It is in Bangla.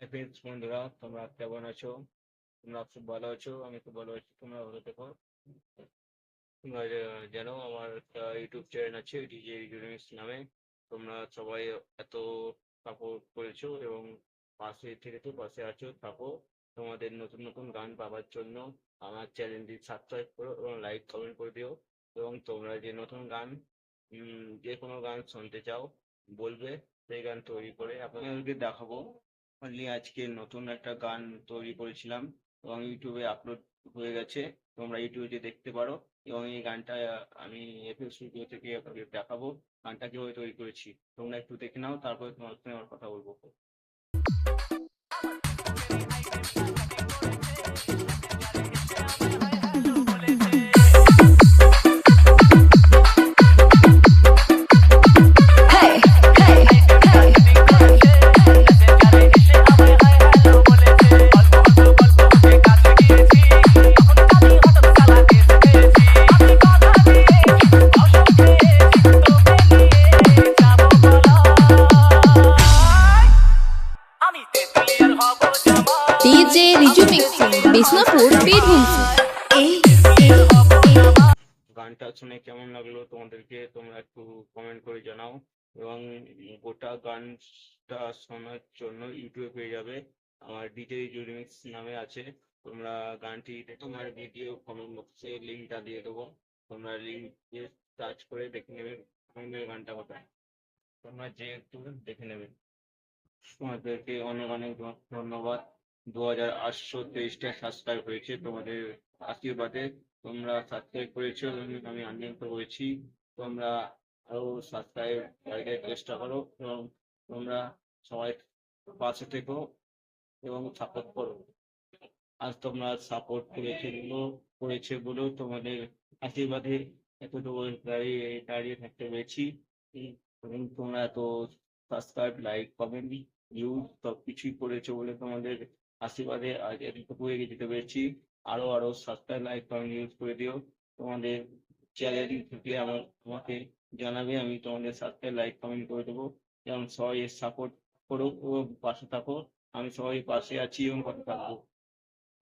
হাই ফ্রেন্ডস, বন্ধুরা তোমরা কেমন আছো? তোমরা খুব ভালো আছো, আমি খুব ভালো আছি। তোমরা ভালো থেকো। তোমরা জানো আমার একটা ইউটিউব চ্যানেল আছে ডিজে ইউনিক্স নামে। তোমরা সবাই এত সাপোর্ট করেছো এবং পাশে আছো, থাকো। তোমাদের নতুন নতুন গান পাওয়ার জন্য আমার চ্যানেলটি সাবস্ক্রাইব করো এবং লাইক কমেন্ট করে দিও। এবং তোমরা যে নতুন গান যে কোনো গান শুনতে চাও বলবে, সেই গান তৈরি করে আপনাদেরকে দেখাবো। অনলি আজকে নতুন একটা গান তৈরি করেছিলাম এবং ইউটিউবে আপলোড হয়ে গেছে। তোমরা ইউটিউবে দেখতে পারো এবং এই গানটা আমি এফএল স্টুডিও থেকে আপনাদের দেখাবো গানটা কিভাবে তৈরি করেছি। তোমরা একটু দেখে নাও, তারপরে তোমার সঙ্গে আমার কথা বলবো। DJ Riju mixing Bishnupur Birbhum. গানটা শুনে কেমন লাগলো তোমাদেরকে তোমরা একটু কমেন্ট করে জানাও। এবং গোটা গানটা শোনার জন্য ইউটিউবে পেয়ে যাবে, আমার ডিজে রিমিক্স নামে আছে। তোমরা গানটি তোমার ভিডিও কমেন্ট বক্সে লিঙ্কটা দিয়ে দেবো, তোমরা লিঙ্ক দিয়ে সার্চ করে দেখে নেবে গানটা কোথায়। তোমরা যে একটু দেখে নেবে। তোমাদেরকে অনেক অনেক ধন্যবাদ। 2823টা সাবস্ক্রাইব হয়েছে তোমাদের আশীর্বাদে। তোমরা সাবস্ক্রাইব করেছো এবং আমি আনন্দিত হয়েছি। তোমরা আরো সাবস্ক্রাইব চেষ্টা করো এবং তোমরা সবাই পাশে থেকো এবং সাপোর্ট করো। আজ তোমরা সাপোর্ট করেছে বলেও তোমাদের আশীর্বাদে এতটুকু দাঁড়িয়ে থাকতে পেরেছি। এবং তোমরা এত সাবস্ক্রাইব, লাইক, কমেন্ট, ভিউজ সবকিছুই করেছো বলে তোমাদের আশীর্বাদে আজ এতটুকু এগিয়ে যেতে পেরেছি। আরো আরো সাবস্ক্রাইব, লাইক, কমেন্ট, ইউজ করে দিও। তোমাদের চ্যানেল থেকে আমাকে জানাবে, আমি তোমাদের সাবস্ক্রাইব, লাইক, কমেন্ট করে দেবো। এবং সবাই সাপোর্ট করো ও পাশে থাকো। আমি সবাই পাশে আছি এবং পাশে থাকবো।